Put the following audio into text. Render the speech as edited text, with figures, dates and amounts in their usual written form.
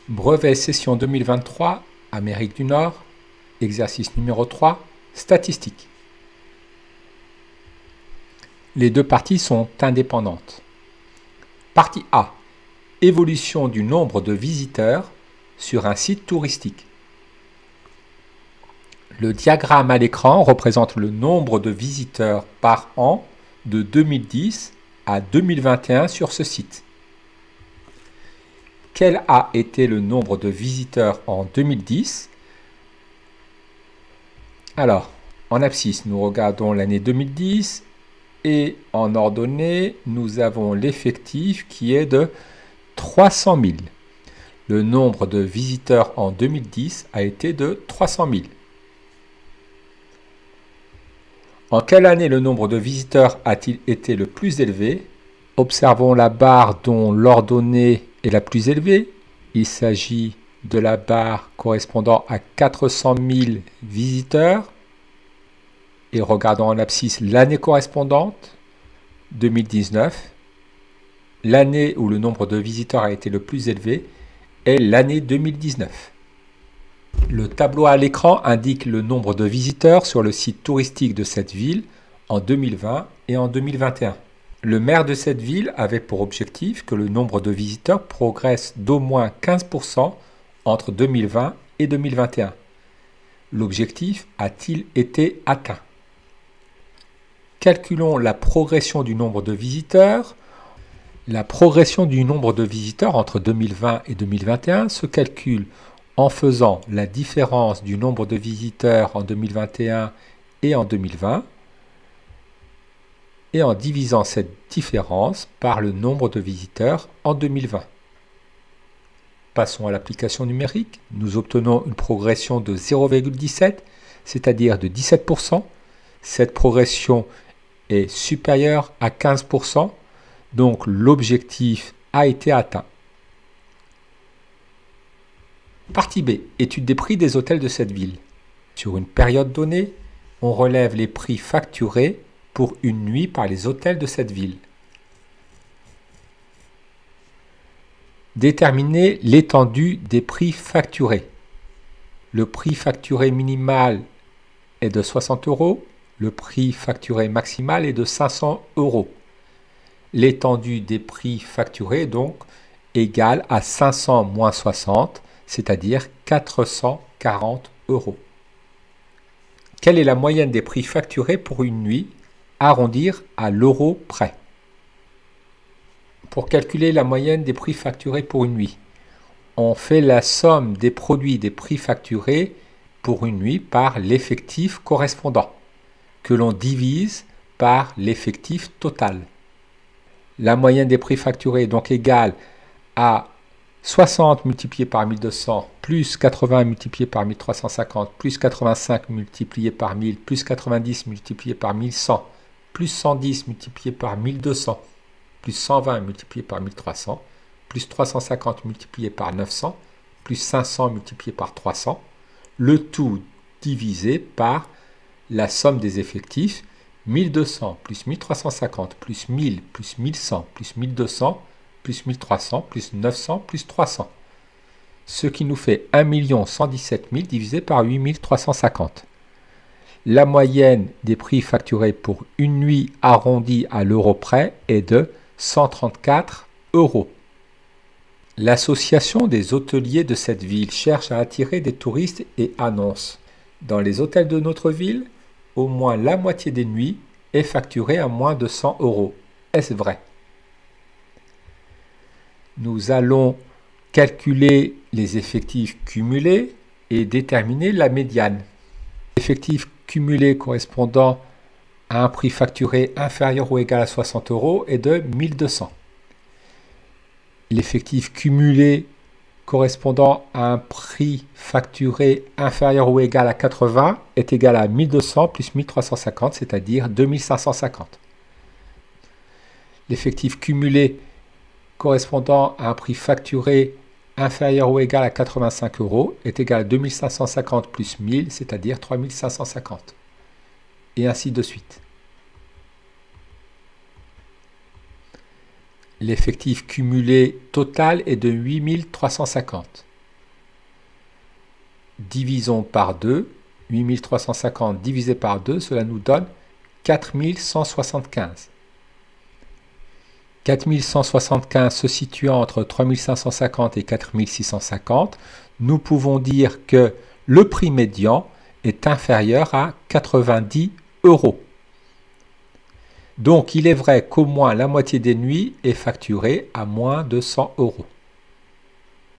Brevet session 2023, Amérique du Nord, exercice numéro 3, statistiques. Les deux parties sont indépendantes. Partie A, évolution du nombre de visiteurs sur un site touristique. Le diagramme à l'écran représente le nombre de visiteurs par an de 2010 à 2021 sur ce site. Quel a été le nombre de visiteurs en 2010? Alors, en abscisse, nous regardons l'année 2010 et en ordonnée, nous avons l'effectif qui est de 300 000. Le nombre de visiteurs en 2010 a été de 300 000. En quelle année le nombre de visiteurs a-t-il été le plus élevé? Observons la barre dont l'ordonnée est la plus élevée. Il s'agit de la barre correspondant à 400 000 visiteurs. Et regardons en abscisse l'année correspondante, 2019. L'année où le nombre de visiteurs a été le plus élevé est l'année 2019. Le tableau à l'écran indique le nombre de visiteurs sur le site touristique de cette ville en 2020 et en 2021. Le maire de cette ville avait pour objectif que le nombre de visiteurs progresse d'au moins 15% entre 2020 et 2021. L'objectif a-t-il été atteint? Calculons la progression du nombre de visiteurs. La progression du nombre de visiteurs entre 2020 et 2021 se calcule en faisant la différence du nombre de visiteurs en 2021 et en 2020 et en divisant cette différence par le nombre de visiteurs en 2020. Passons à l'application numérique. Nous obtenons une progression de 0,17, c'est-à-dire de 17%. Cette progression est supérieure à 15%, donc l'objectif a été atteint. Partie B, étude des prix des hôtels de cette ville. Sur une période donnée, on relève les prix facturés pour une nuit par les hôtels de cette ville. Déterminer l'étendue des prix facturés. Le prix facturé minimal est de 60 €, le prix facturé maximal est de 500 €. L'étendue des prix facturés est donc égale à 500 moins 60, c'est-à-dire 440 €. Quelle est la moyenne des prix facturés pour une nuit? Arrondir à l'euro près. Pour calculer la moyenne des prix facturés pour une nuit, on fait la somme des produits des prix facturés pour une nuit par l'effectif correspondant, que l'on divise par l'effectif total. La moyenne des prix facturés est donc égale à 60 multiplié par 1200, plus 80 multiplié par 1350, plus 85 multiplié par 1000, plus 90 multiplié par 1100, plus 110 multiplié par 1200, plus 120 multiplié par 1300, plus 350 multiplié par 900, plus 500 multiplié par 300, le tout divisé par la somme des effectifs, 1200 plus 1350 plus 1000 plus 1100 plus 1200 plus 1300 plus 900 plus 300. Ce qui nous fait 1 117 000 divisé par 8350. La moyenne des prix facturés pour une nuit arrondie à l'euro près est de 134 €. L'association des hôteliers de cette ville cherche à attirer des touristes et annonce: dans les hôtels de notre ville, au moins la moitié des nuits est facturée à moins de 100 €. Est-ce vrai? Nous allons calculer les effectifs cumulés et déterminer la médiane. L'effectif cumulé correspondant à un prix facturé inférieur ou égal à 60 € est de 1200. L'effectif cumulé correspondant à un prix facturé inférieur ou égal à 80 est égal à 1200 plus 1350, c'est-à-dire 2550. L'effectif cumulé correspondant à un prix facturé inférieur ou égal à 85 € est égal à 2550 plus 1000, c'est-à-dire 3550. Et ainsi de suite. L'effectif cumulé total est de 8350. divisons par 2. 8350 divisé par 2, cela nous donne 4175. 4175 se situant entre 3550 et 4650, nous pouvons dire que le prix médian est inférieur à 90 euros. Donc il est vrai qu'au moins la moitié des nuits est facturée à moins de 100 euros.